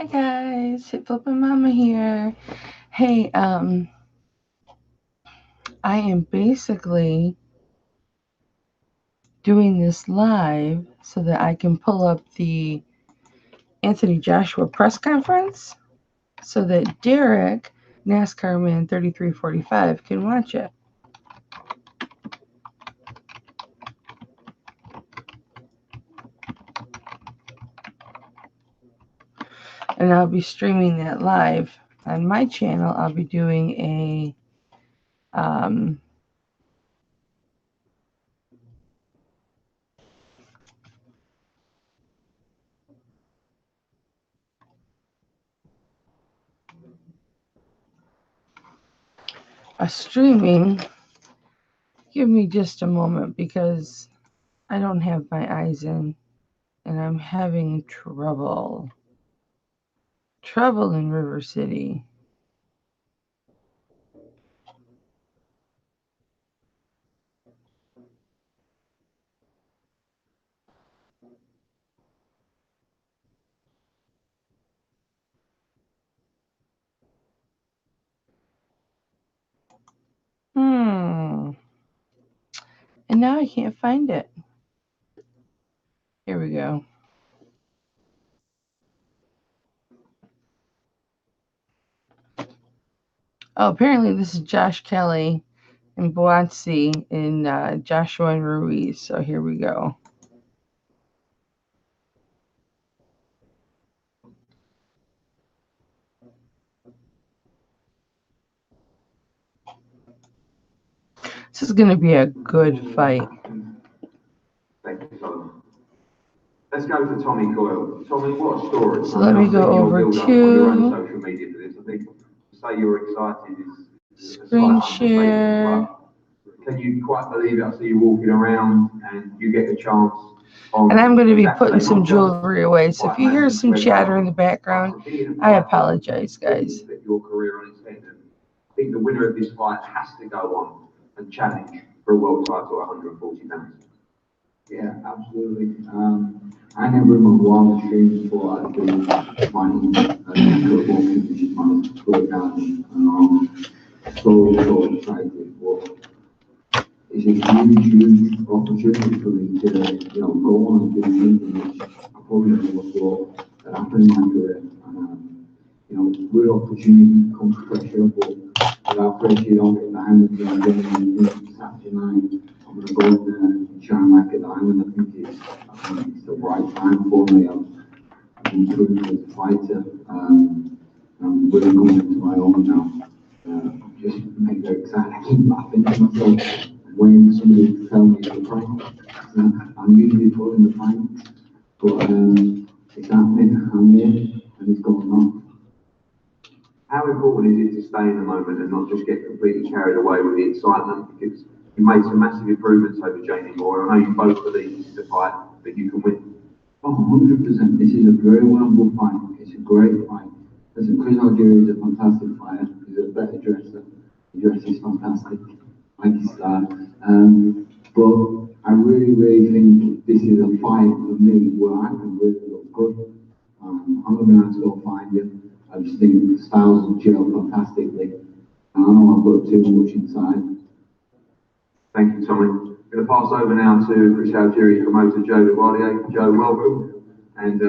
Hi guys, Hip Flippin' Mama here. Hey, I am basically doing this live so that I can pull up the Anthony Joshua press conference so that Derek, NASCAR Man 3345, can watch it. And I'll be streaming that live on my channel. I'll be doing a streaming. Give me just a moment because I don't have my eyes in and I'm having trouble in River City. And now I can't find it. Here we go. Oh, apparently this is Josh Kelly and Boatsi and Joshua and Ruiz. So here we go. This is going to be a good fight. Thank you, Solomon. Let's go to Tommy Coyle. Tommy, what a story. So let me go over to social media for this. I think to say you're excited is screen share. Can you quite believe it? I see you walking around and you get the chance. And I'm going to be putting some jewelry away. So if you hear some chatter in the background, I apologize, guys. Your career on its end. I think the winner of this fight has to go on and challenge for a world title at 140 pounds. Yeah, absolutely. I never in my wildest dreams thought I'd be fighting a football which is my sport challenge. So excited. But it's a huge opportunity for me to, go on and do something which I probably never thought that happened in my career. And, good opportunity comes pressure, but without pressure, you don't get the hand of the game. Saturday night, I'm going to go in there and try and make it. And I think it's the right time for me. I've improved as a fighter. I'm really coming into my own now. Just make it exciting. I keep laughing to myself and waiting for somebody to tell me the fight. I'm usually pulling the fight, but it's happening. I'm here and it's going on. How important is it to stay in the moment and not just get completely carried away with the excitement? Because you made some massive improvements over Jamie Moore. I know you both believe this is a fight that you can win. Oh, 100%. This is a very winnable fight. It's a great fight. Listen, Chris Algieri is a fantastic fighter. He's a better dresser. He dresses fantastic, like his style. But I really think this is a fight for me where I can really look good. I'm not going to have to go find him. I just think the styles will gel fantastically. And I know I've got too much inside. Thank you, Tommy. I'm going to pass over now to Chris Algieri's promoter, Joe Gavardier. Joe, welcome. And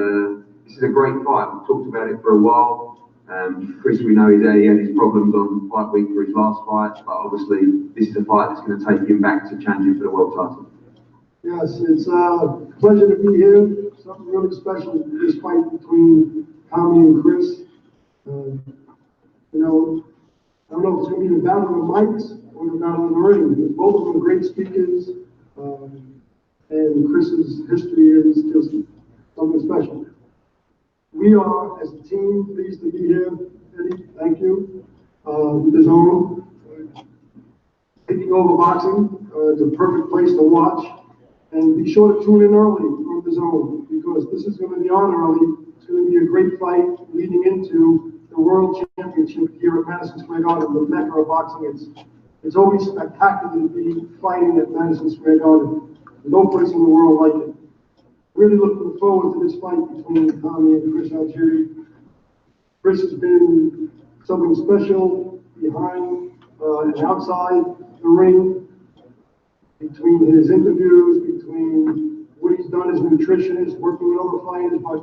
this is a great fight. We've talked about it for a while. Chris, we know he had his problems on fight week for his last fight, but obviously this is a fight that's going to take him back to challenging for the world title. Yes, it's a pleasure to be here. Something really special, this fight between Tommy and Chris. I don't know if it's going to be the battle of the mics or the battle of the ring. Because both of them are great speakers, and Chris's history is just something special. We are, as a team, pleased to be here. Eddie, thank you. With the zone, taking over boxing. It's a perfect place to watch. And be sure to tune in early from the zone, because this is going to be on early. It's going to be a great fight leading into the World Championship here at Madison Square Garden, the mecca of boxing. It's always spectacular to be fighting at Madison Square Garden. There's no place in the world like it. Really looking forward to this fight between Tommy and Chris Algieri. Chris has been something special behind and outside the ring, between his interviews, between what he's done as a nutritionist, working with other fighters, but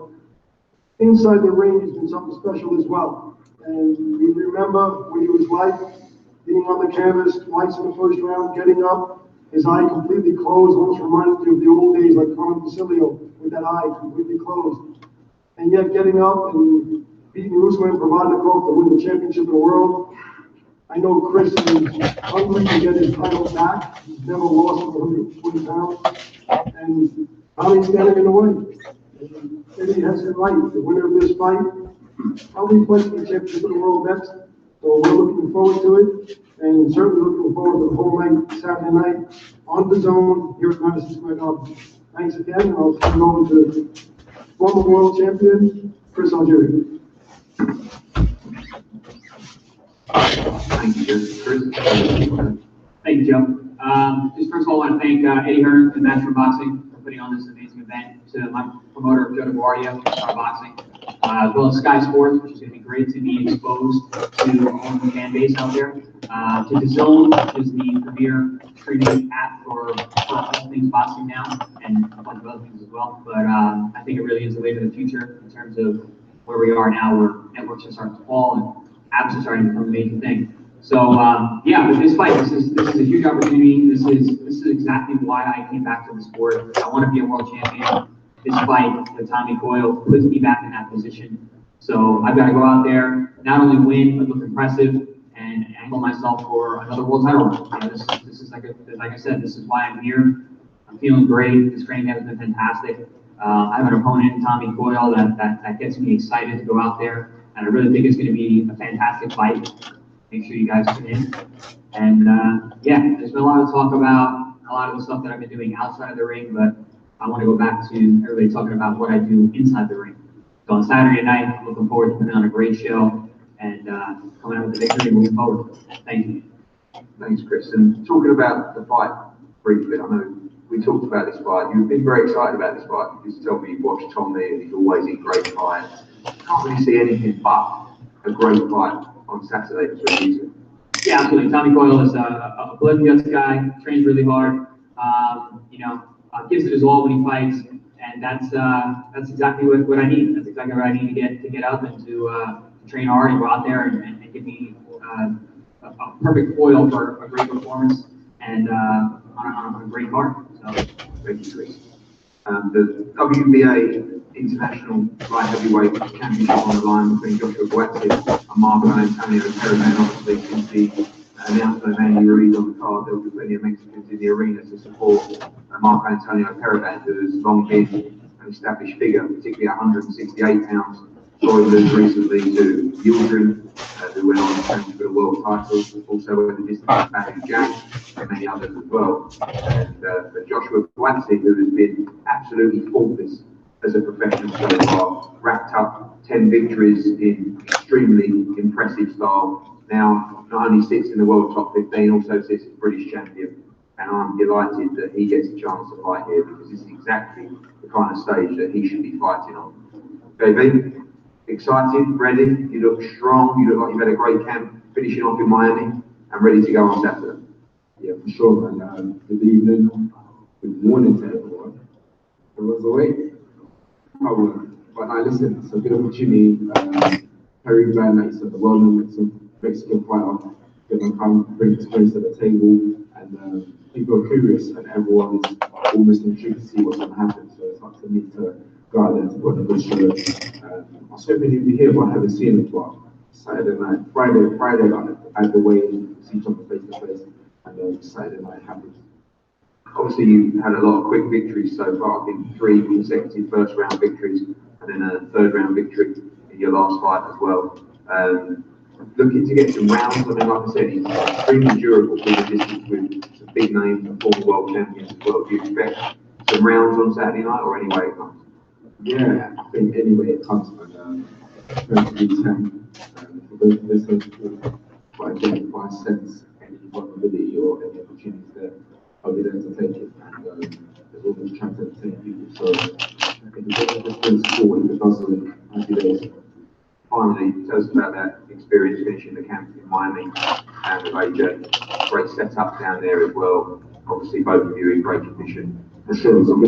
inside the ring, he's been something special as well. And we remember what he was like, being on the canvas twice in the first round, getting up, his eye completely closed, almost reminded me of the old days like Carmen Facilio, with that eye completely closed. And yet getting up and beating Ruslan Provodnikov to win the championship of the world. I know Chris is hungry to get his title back. He's never lost for 120 pounds. And Tommy's standing in the way. Maybe he has it right. The winner of this fight probably fights for the championship of the world next. So we're looking forward to it. And certainly looking forward to the whole night, Saturday night, on the zone here at Madison Square Garden. Thanks again, and I'll turn it over to former world champion, Chris Algieri. Thank you, Chris. Thank you, Joe. Just first of all, I want to thank Eddie Hearn and Master Boxing for putting on this amazing event, to my promoter, Joe DeGuardia, Boxing, as well as Sky Sports, which is going to be great to be exposed to our own fan base out there, to DAZN, which is the premier streaming app for all things boxing now, and a bunch of other things as well. But I think it really is the way to the future in terms of where we are now, where networks are starting to fall and apps are starting to become a major thing. So yeah, with this fight, this is a huge opportunity. This is exactly why I came back to the sport. I want to be a world champion. This fight with Tommy Coyle puts me back in that position. So I've got to go out there, not only win, but look impressive and angle myself for another world title. You know, this is like I said, this is why I'm here. I'm feeling great. This training has been fantastic. I have an opponent in Tommy Coyle that gets me excited to go out there, and I really think it's going to be a fantastic fight. Make sure you guys tune in. And yeah, there's been a lot of talk about a lot of the stuff that I've been doing outside of the ring, but I want to go back to everybody talking about what I do inside the ring. So on Saturday night, I'm looking forward to putting on a great show and coming out with the victory moving forward. Thank you. Thanks, Chris. And talking about the fight briefly, I know we talked about this fight. You've been very excited about this fight. You just told me you watched Tommy and he's always in great fights. Can't really see anything but a great fight on Saturday between you two. Yeah, absolutely. Tommy Coyle is a blood guts guy, trains really hard, you know, gives it his all when he fights, and that's exactly what I need. That's exactly what I need to get up and to train hard and go out there and give me a perfect foil for a great performance and on a great card. So Thank you, Chris. The WBA International Light Heavyweight Championship on the line between Joshua Buatsi and Marco Antonio Caravan. Obviously, since the announcement of Andy Ruiz on the card, there will be plenty of Mexicans in the arena to support Marco Antonio Caravan, who has long been an established figure, particularly at 168 pounds. Saw him lose recently to Yildirim, who went on to challenge for the world title, also went the distance back in Jack, and many others as well. And for Joshua Buatsi, who has been absolutely faultless as a professional so far, racked up 10 victories in extremely impressive style. Now, not only sits in the world top 15, also sits as British champion. And I'm delighted that he gets a chance to fight here, because this is exactly the kind of stage that he should be fighting on. JB? Excited, ready, you look strong, you look like you've had a great camp, finishing off in Miami, and ready to go on Saturday. Yeah, for sure, man. Good evening, good morning to everyone. Everyone's awake. But now listen, it's a good opportunity. Harry Van, like you said, the well-known Mexican fighter, going to come bring his friends to the table, and people are curious, and everyone is almost intrigued to see what's going to happen. So it's up to me to go out there to put on a good show. I was hoping he'd be here, but I haven't seen him. But Saturday night, Friday, I had the way to see each other face to face, and Saturday night happened. Obviously, you've had a lot of quick victories so far. I think 3 consecutive first-round victories, and then a third-round victory in your last fight as well. Looking to get some rounds. I mean, like I said, he's extremely durable through the distance with some big names and former world champions as well. Do you expect some rounds on Saturday night, or any way it comes? Yeah, I think anyway it comes, but going to be 10. But again, if I sense any vulnerability or any opportunities there, I'll be there to take it. And there's always trying to entertain people. So I think it's just been sport, if it doesn't, I'll be there. finally, tell us about that experience finishing the camp in Miami and with AJ. Great setup down there as well. Obviously, both of you in great condition. And sure, I'm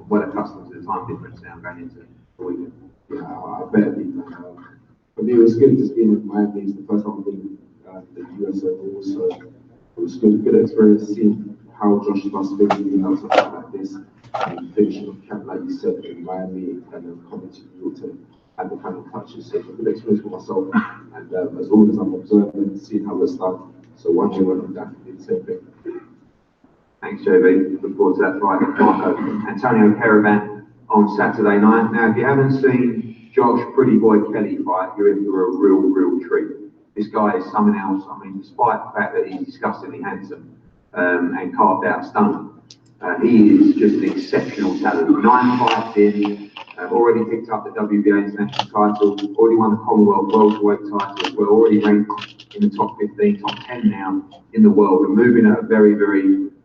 well accustomed to the time difference now going into the weekend. Yeah, I bet. For me, it was good just being in Miami. It's the first time I've been the US overall, so it was good experience seeing how Josh must have been leading out to something like this and finishing off camp like you said in Miami and then coming to New York to have the final touches. So it's a good experience for myself, and as long as I'm observing, seeing how it's done. So one day when I'm down, do the same thing. Thanks, JB. Look forward to that fight with Marco. Antonio Caravan on Saturday night. Now, if you haven't seen Josh Pretty Boy Kelly fight, you're in for a real treat. This guy is something else. I mean, despite the fact that he's disgustingly handsome and carved out stone, he is just an exceptional talent. 9 fights in, already picked up the WBA international title, already won the Commonwealth welterweight title as well, already ranked in the top 15, top 10 now in the world, and moving at a very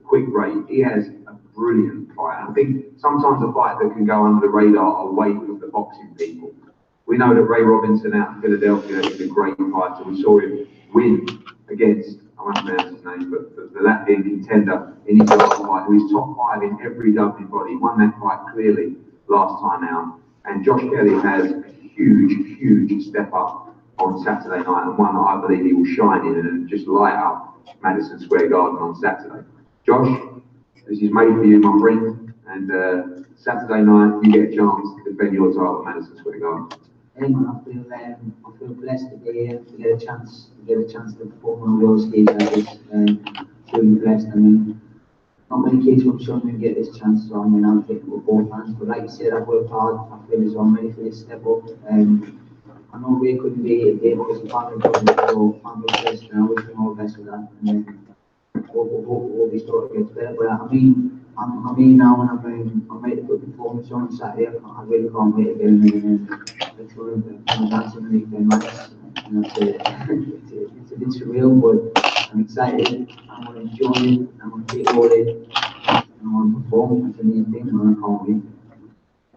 quick rate. He has a brilliant fight. I think sometimes a fight that can go under the radar away from the boxing people. We know that Ray Robinson out of Philadelphia is a great fighter. We saw him win against, I won't pronounce his name, but the Latvian contender in his last fight, who is top 5 in every governing body. Won that fight clearly last time out. And Josh Kelly has a huge step up on Saturday night, and one that I believe he will shine in and just light up Madison Square Garden on Saturday. Josh, this is made for you, my friend, and Saturday night you get a chance to defend your title at Madison Square Garden. Hey man, I feel blessed to be here, to get a chance to perform on the world stage like this. Truly blessed. I mean, not many kids will show me get this chance, so I mean, I'm thankful with both hands. But like you said, I've worked hard. I feel as though I'm ready for this step up. I know Ray couldn't be here today because the family problem, so family first, and I wish him all the best with that. And hope his daughter gets better. But I mean, I'm here now, and I'm ready to put the performance on Saturday. I really can't wait to get in there. I'm dancing and making nights, and that's it. It's a bit surreal, but I'm excited. I want to enjoy it. I want to take all it. And I want to perform. That's the main thing, and I can't wait.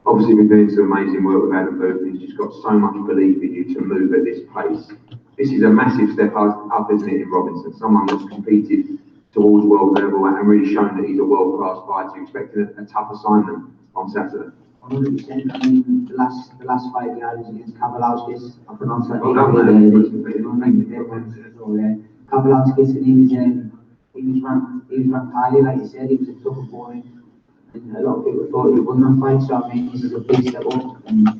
Obviously, we've been doing some amazing work with Adam Booth. He's just got so much belief in you to move at this pace. This is a massive step up, isn't it, in Robinson? Someone that's competed towards world level and really shown that he's a world-class fighter. You're expecting a tough assignment on Saturday. 100%. I mean, the last fight we had was against Kavalauskis. I pronounced that. Well done, Kavalauskis, and he was ranked highly, like you said. He was a tough opponent, and a lot of people thought he won that fight. So I mean, this is a big step up, and I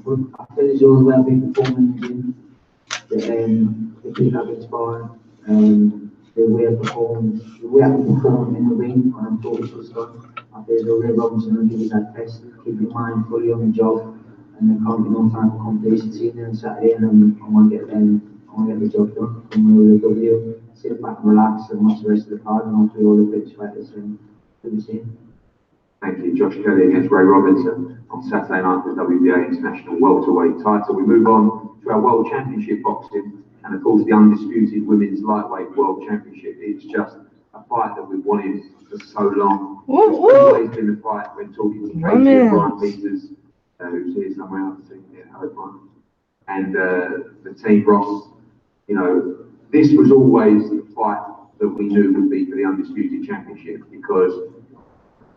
feel as though we've been performing in the people have been sparring, the way I perform in the ring, and I'm totally trust on. I feel as though Ray Robinson will give us that best, keep your mind fully on the job, and there can't be no time for complacency. And then Saturday, and I want to get the job done. Come with a W, sit back and relax, and watch the rest of the card, and hopefully all the British fighters do the same. Thank you. Josh Kelly against Ray Robinson on Saturday night for the WBA International Welterweight title. We move on to our World Championship boxing, and of course the undisputed Women's Lightweight World Championship. It's just a fight that we've wanted for so long. It's always been the fight when talking to Tracy Brian Peters, who's here somewhere else, hello Brian, and the team Ross. You know, this was always the fight that we knew would be for the undisputed championship, because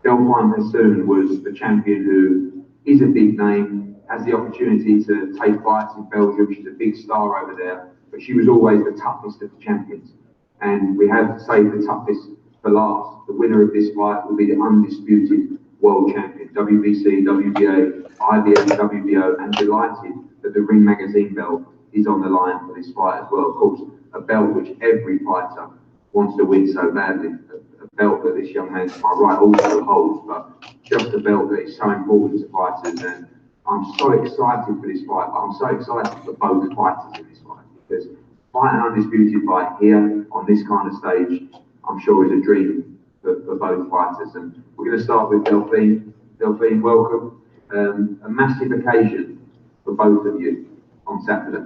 Delphine Hassoun was the champion who is a big name, has the opportunity to take fights in Belgium. She's a big star over there, but she was always the toughest of the champions. And we have to save the toughest for last. The winner of this fight will be the undisputed world champion, WBC, WBA, IBF, WBO, and delighted that the Ring Magazine belt is on the line for this fight as well. Of course, a belt which every fighter wants to win so badly. A belt that this young man to my right also holds, but just a belt that is so important to fighters. And I'm so excited for this fight. I'm so excited for both fighters in this fight, because fighting an undisputed fight here on this kind of stage, I'm sure is a dream for both fighters. And we're going to start with Delphine. Delphine, welcome. A massive occasion for both of you on Saturday.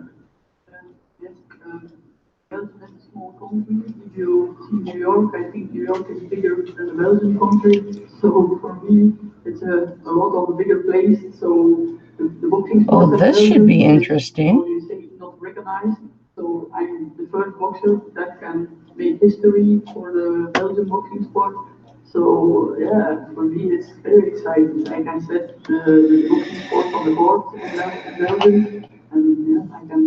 Belgium is a small country. If you see New York, I think New York is bigger than the Belgian country. So for me, it's a lot of a bigger place. So the boxing sport. Oh, this should be interesting. You say organized. So I'm the first boxer that can make history for the Belgian boxing sport. So yeah, for me it's very exciting. I can set the boxing sport on the board in Belgium, and yeah, I can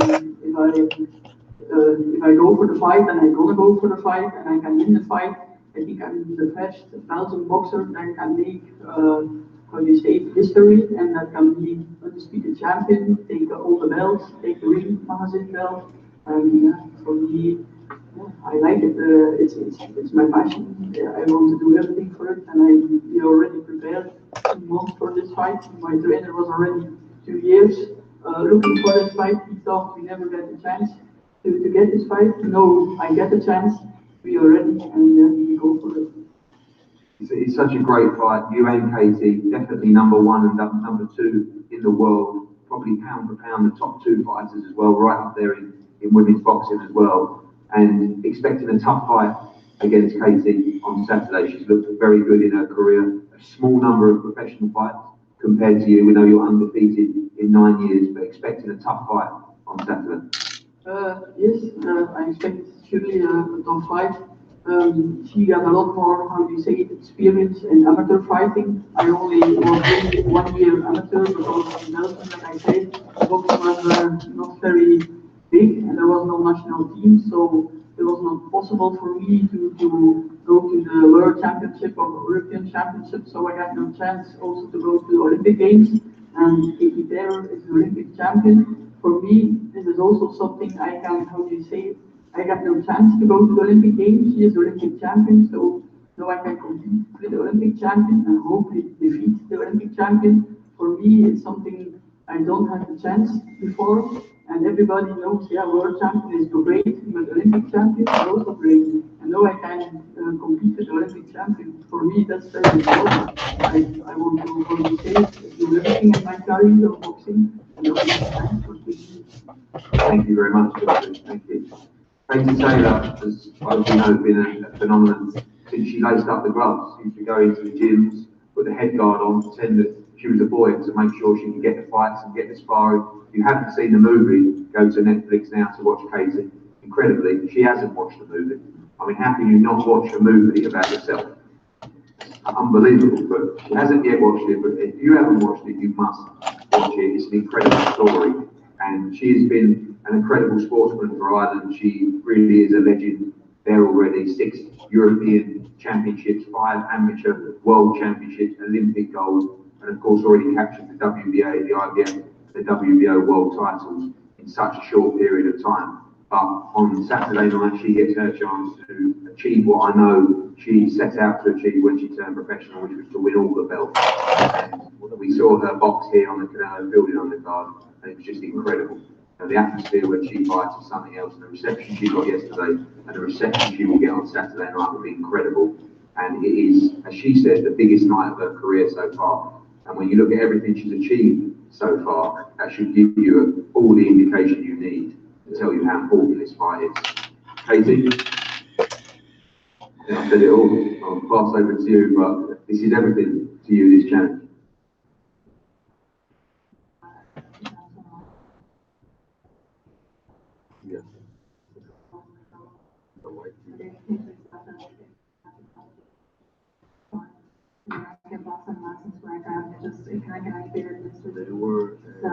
if I go for the fight and I'm gonna go for the fight and I can win the fight, I think I'm the best Belgian boxer that can make how do you say history and that can be undisputed champion, take all the belts, take the ring magazine belt, and yeah, for me. Yeah, I like it. It's my passion. Yeah, I want to do everything for it, and we already prepared 2 months for this fight. My trainer was already 2 years looking for this fight. He thought we never get a chance to get this fight. No, I get a chance. We are ready, and we go for it. It's such a great fight. You and Katie, definitely number one and number two in the world. Probably pound for pound, the top two fighters as well, right up there in women's boxing as well. And expecting a tough fight against Katie on Saturday. She's looked very good in her career. A small number of professional fights compared to you. We know you're undefeated in 9 years, but expecting a tough fight on Saturday. Yes, I expect surely a tough fight. She got a lot more, how do you say it, experience in amateur fighting. I only was only 1 year amateur because in Belgium, like I said, boxing was not very big and there was no national team, so it was not possible for me to go to the World Championship or European Championship, so I had no chance also to go to the Olympic Games. And Katie Taylor is an Olympic champion. For me, this is also something I can, how do you say it, I got no chance to go to the Olympic Games. She is Olympic champion, so now I can compete with the Olympic champion and hopefully defeat the Olympic champion. For me, it's something I don't have the chance before, and everybody knows, yeah, world champion is great, but Olympic champion is also great. And now I can compete with the Olympic champion. For me, that's very important. I want to, how do you say it, do everything in my career of boxing, and now it's time for me. Thank you very much, Doctor. Thank you. Katie Taylor has, as you know, been a phenomenon since she laced up the gloves. She used to go into the gyms, put the head guard on, pretend that she was a boy to make sure she could get the fights and get the sparring. If you haven't seen the movie, go to Netflix now to watch Katie. Incredibly, she hasn't watched the movie. I mean, how can you not watch a movie about yourself? Unbelievable, but she hasn't yet watched it. But if you haven't watched it, you must watch it. It's an incredible story, and she has been an incredible sportsman for Ireland. She really is a legend there already. 6 European championships, 5 amateur world championships, Olympic gold, and of course already captured the WBA, the IBF, the WBO world titles in such a short period of time. But on Saturday night, she gets her chance to achieve what I know she set out to achieve when she turned professional, which was to win all the belts. And we saw her box here on the Canelo building undercard, and it was just incredible. And the atmosphere when she fights is something else. And the reception she got yesterday and the reception she will get on Saturday night will be incredible. And it is, as she said, the biggest night of her career so far. And when you look at everything she's achieved so far, that should give you all the indication you need to tell you how important this fight is. Katie, I've said it all. I'll pass over to you, but this is everything to you, this challenge. Yeah. They were. So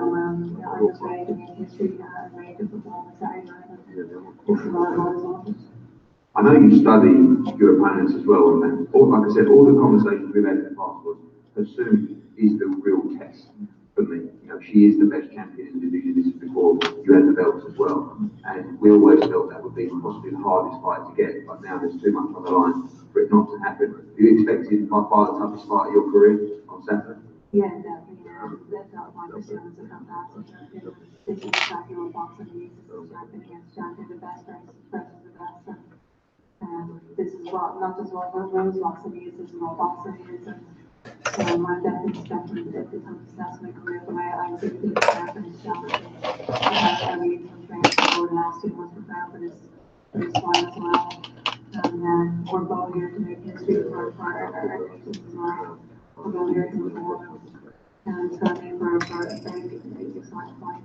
yeah, I'm just ready to make history and ready to perform on Saturday night. This is what I was. I know you study your opponents as well, and all, like I said, all the conversations we've had in the past was, Hassoun is the real test for me. You know, she is the best champion in the division. This is before you had the belts as well, and we always felt that would be possibly the hardest fight to get. But now there's too much on the line for it not to happen. Do you expect it by far the toughest fight of your career on Saturday? Yeah, definitely. That's not my question. It's a fantastic champion. This is exactly what boxing needs. This is champion against champion, the best versus the best. And this is what, not just what Rose boxing is, this is what boxing is. And I'm definitely expecting it to come to my career, but I think the champion is challenging. I really some training for the last 2 months preparing for this fight as well. And we're both here to make history for our nations as well. We're both here to perform. And it's going to be for a very exciting fight.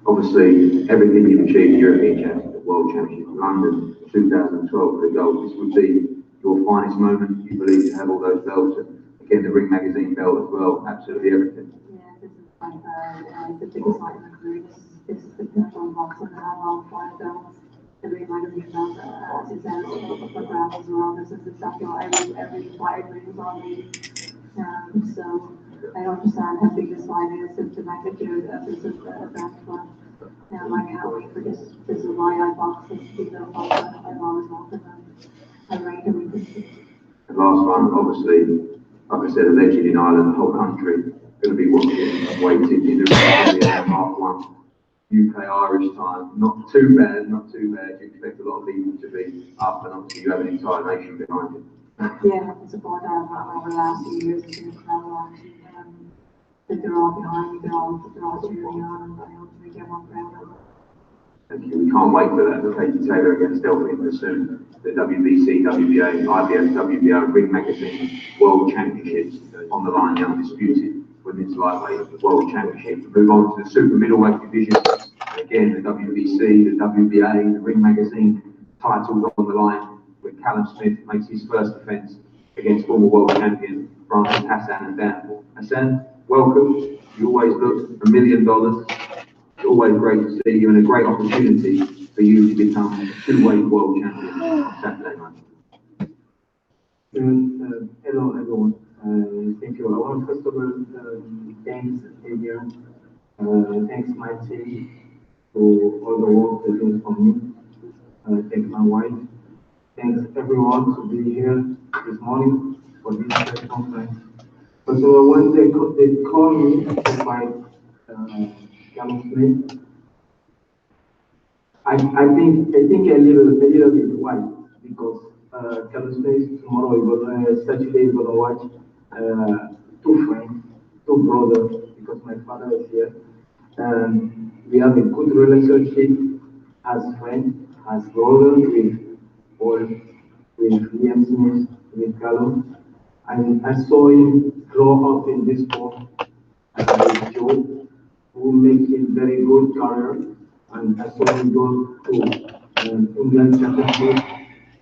Obviously, everything you've achieved, European Championship, World Championship, London, 2012 for the gold, this would be your finest moment, you believe, to have all those belts, and again, the Ring Magazine belt as well, absolutely everything. Yeah, this is by the biggest night in my career. This is the pinnacle of boxing. I have all 5 belts. The Ring Magazine belt is out for grabs as well. This is exactly what every fight brings on me. So I don't understand how big this fight is, the magnitude of this event, but I can't wait for this. This is why I box. This is the fight that I've always wanted, and I'm ready to win this. The last one, obviously, like I said, a legend in Ireland, the whole country going to be watching and waiting in the half one. UK Irish time, not too bad, not too bad. You expect a lot of people to be up, and obviously you have an entire nation behind you. Yeah, the support I've had over the last few years has been incredible. That they're all behind me, they're all cheering me on, and I hope to make everyone proud of them. Thank you. We can't wait for that. Katie Taylor against Delphine soon. The WBC, WBA, IBF, WBO, Ring Magazine World Championships on the line, the undisputed women's lightweight World Championship. Move on to the super middleweight division. And again, the WBC, the WBA, the Ring Magazine titles on the line, where Callum Smith makes his first defence against former world champion Francis Hassan and Dan. Hassan, welcome. You always look $1 million. It's always great to see you, and a great opportunity for you to become a two-weight world champion on Saturday night. Hello everyone. Thank you. I want first of all thanks Adrian, thanks my team for all the work they do for me. Thanks my wife. Thanks everyone to be here this morning for this press conference. First of all, when they call me to fight Callum Smith, I think a little bit why, because Callum Smith tomorrow Saturday is gonna watch two friends, two brothers, because my father is here. We have a good relationship as friends, as brothers with Paul, with Liam Smith, with Callum. And I saw him grow up in this sport with Joe, who makes a very good career. And I saw him go to England Championship,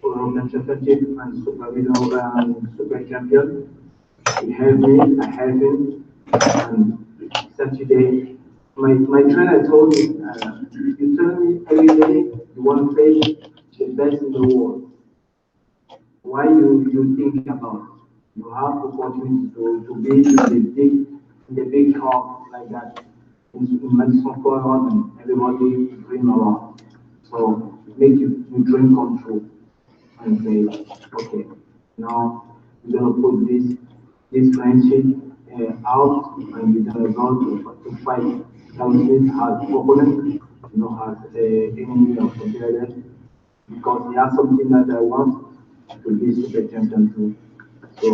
European Championship, and Super Champion. He helped me, I helped him, and Saturday, my trainer told me, you tell me every day you want to face the best in the world. Why you think about it? You have the opportunity to be in the big cup like that in Madison Square Garden, everybody dream about. So make your dream come true and say, okay, now we're gonna put this friendship out, and we're gonna go to fight. Smith has opponent, has enemy or something like that, because he has something that I want to be super champion too. So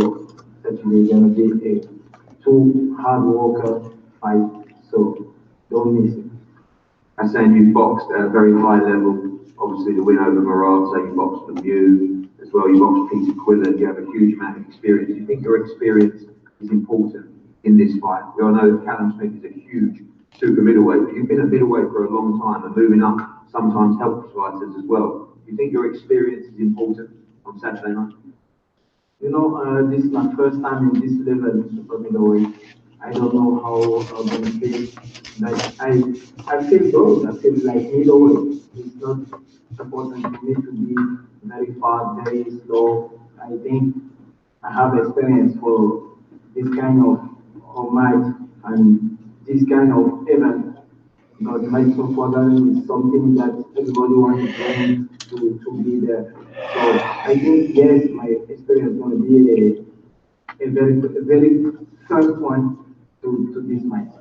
actually gonna be a two hard worker fight. So don't miss it. I'm saying you boxed at a very high level. Obviously, the win over Morata, you boxed Lemieux as well. You boxed Peter Quillen. You have a huge amount of experience. Do you think your experience is important in this fight? We all know that Callum Smith is a huge super middleweight, but you've been a middleweight for a long time, and moving up sometimes helps fighters as well. Do you think your experience is important on Saturday night? This is my first time in this level in super middleweight. I don't know how I'm gonna feel. Like I feel good. I feel like middleweight. It's not important for me to be very fast, very slow. I think I have experience for this kind of match and this kind of event, because Madison Square Garden is something that everybody wants to be there. So I think yes, my experience is going to be a very first one to this match.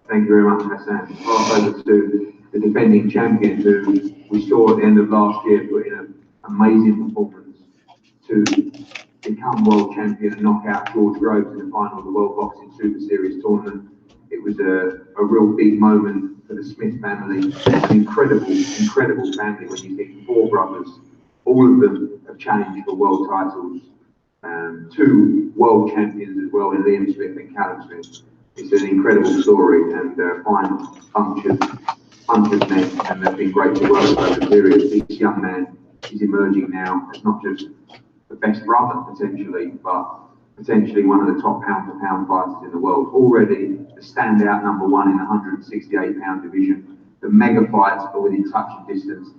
Thank you very much, Hassan. Pass over to the defending champion, who we saw at the end of last year put in an amazing performance to become world champion and knock out George Groves in the final of the World Boxing Super Series tournament. It was a real big moment for the Smith family, an incredible family when you think 4 brothers, all of them have challenged for world titles, 2 world champions as well in Liam Smith and Callum Smith. It's an incredible story, and final function bunch of men, and they've been great to work with over the period. This young man is emerging now as not just the best brother potentially, but potentially one of the top pound-for-pound fighters in the world. Already the standout number one in the 168-pound division, the mega fights are within touching distance,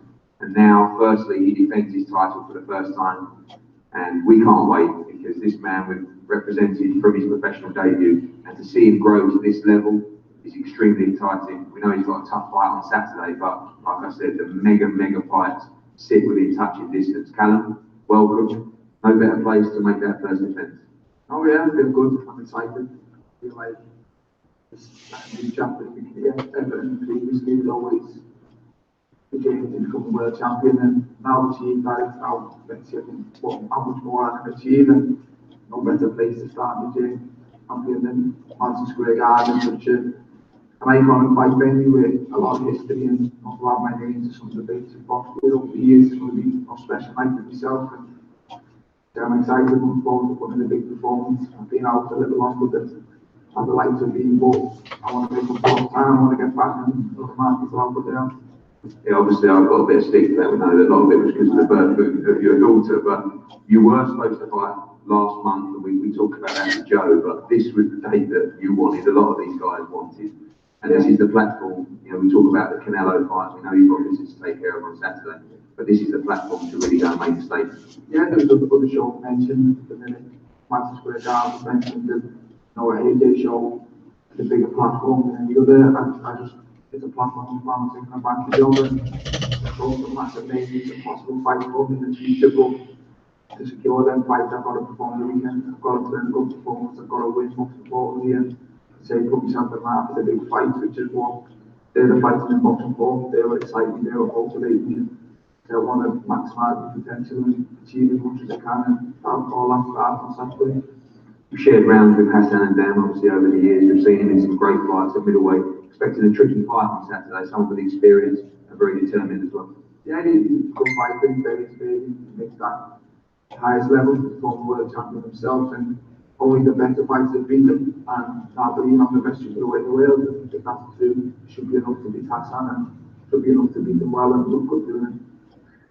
and now, firstly, he defends his title for the first time, and we can't wait because this man we've represented from his professional debut, and to see him grow to this level is extremely exciting. We know he's got a tough fight on Saturday, but like I said, the mega fights sit within touching distance. Callum, welcome. No better place to make that first defence. Oh yeah, I feel good. I'm excited. I feel like this new chapter we can get. Everton previously was always the game to become the world champion, and now achieve that. It's now let's see how much more I can achieve, and no better place to start the game champion than Madison Square Garden, such an iconic fight venue with a lot of history, and also add my name to some debates in boxing over the years. It's going to be a special night for myself. And I'm excited, looking forward to putting in a big performance. I've been out a little longer than I'd like to be, but I want to make up for time. I want to get back and look at people out there. Yeah, obviously I've got a bit of stick for that. We know that a lot of it was because of the birth of your daughter, but you were supposed to fight last month, and we talked about that with Joe, but this was the date that you wanted, a lot of these guys wanted. And this is the platform, you know, we talk about the Canelo fight, we know you've got business to take care of on Saturday, but this is the platform to really go and make a statement. Yeah, there's other show mentioned the minute Madison Square Garden mentioned the AJ show, the bigger platform than the other. I just it's a platform I'm thinking about to build, and it's also massive. Maybe it's a possible fight for me in the future, but to secure them fights, I've got to perform the weekend. I've got to put in a good performance. I've got to win most importantly, and say put myself in line for the big fights, which is what they're the fights in boxing for. They were exciting, they were motivating. I want to maximise the potential and achieve as much as I can, and I'll all after that on Saturday. You shared rounds with Hassan and Dan, obviously, over the years. We've seen him in some great fights at middleweight. Expecting a tricky fight on Saturday, someone with experience and very determined as well. Yeah, he's a good fighter, very experienced, he makes that highest level, former world champion himself, and only the better fighters have beat him, and I believe I'm the best middleweight in the world. If that's true, should be enough to beat Hassan, and should be enough to beat him well, and look good doing it.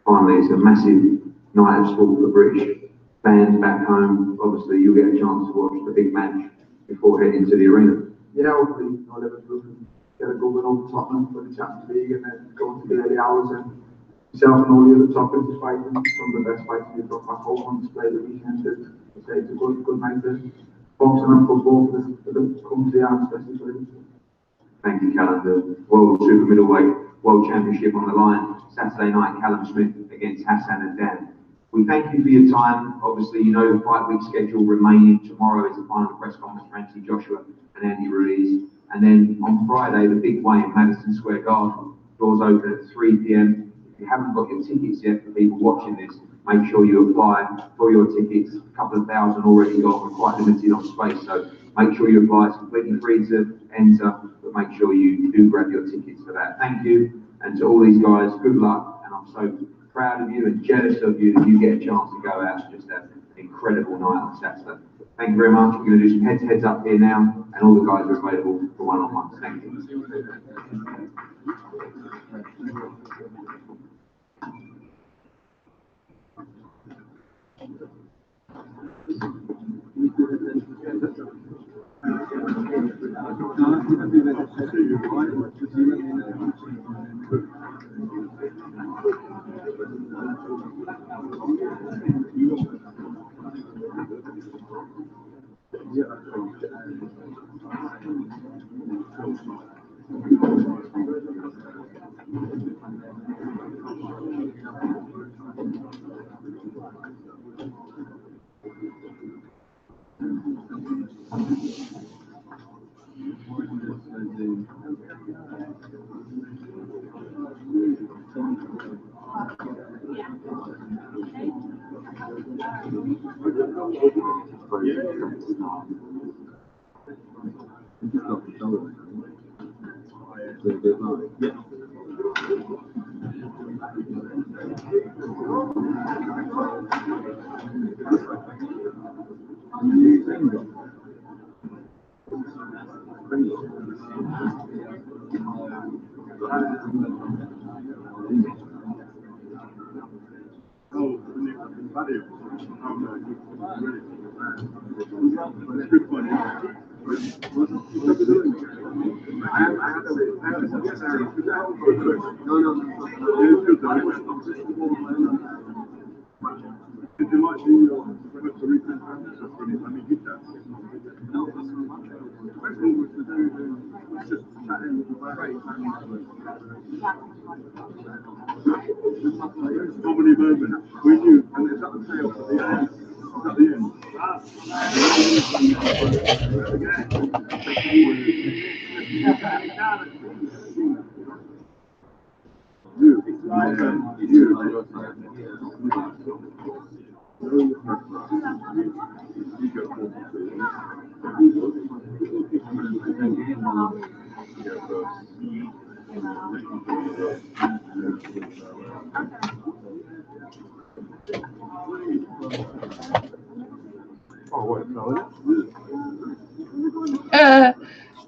Finally, it's a massive night of sport for British fans back home. Obviously, you'll get a chance to watch the big match before heading to the arena. Yeah, hopefully, Liverpool can get a good win over Tottenham for the Champions League, and then go into the early hours, and myself and all the other top is fighting some of the best fights we've got back home on display the weekend. It's a good night to boxing and football for the country, and especially for the Thank you, Callum. The World Super Middleweight World Championship on the line Saturday night. Callum Smith against Hassan and Dan. We thank you for your time. Obviously, you know the 5-week schedule remaining. Tomorrow is the final press conference for Anthony Joshua and Andy Ruiz. And then on Friday, the big weigh in Madison Square Garden. Doors open at 3 p.m. If you haven't got your tickets yet, for people watching this, make sure you apply for your tickets. A couple of thousand already got. We're quite limited on space, so make sure you apply. It's completely free to enter, but make sure you do grab your tickets for that. Thank you, and to all these guys, good luck. And I'm so proud of you and jealous of you that you get a chance to go out and just have an incredible night on Saturday. Thank you very much. We're going to do some heads up here now, and all the guys are available for one-on-ones. Thank you.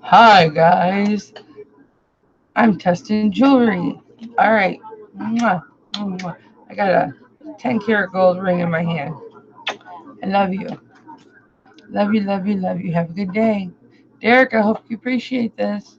Hi guys, I'm testing jewelry. All right, mwah, mwah. I got a 10 karat gold ring in my hand. I love you. Love you, love you, love you. Have a good day. Derek, I hope you appreciate this.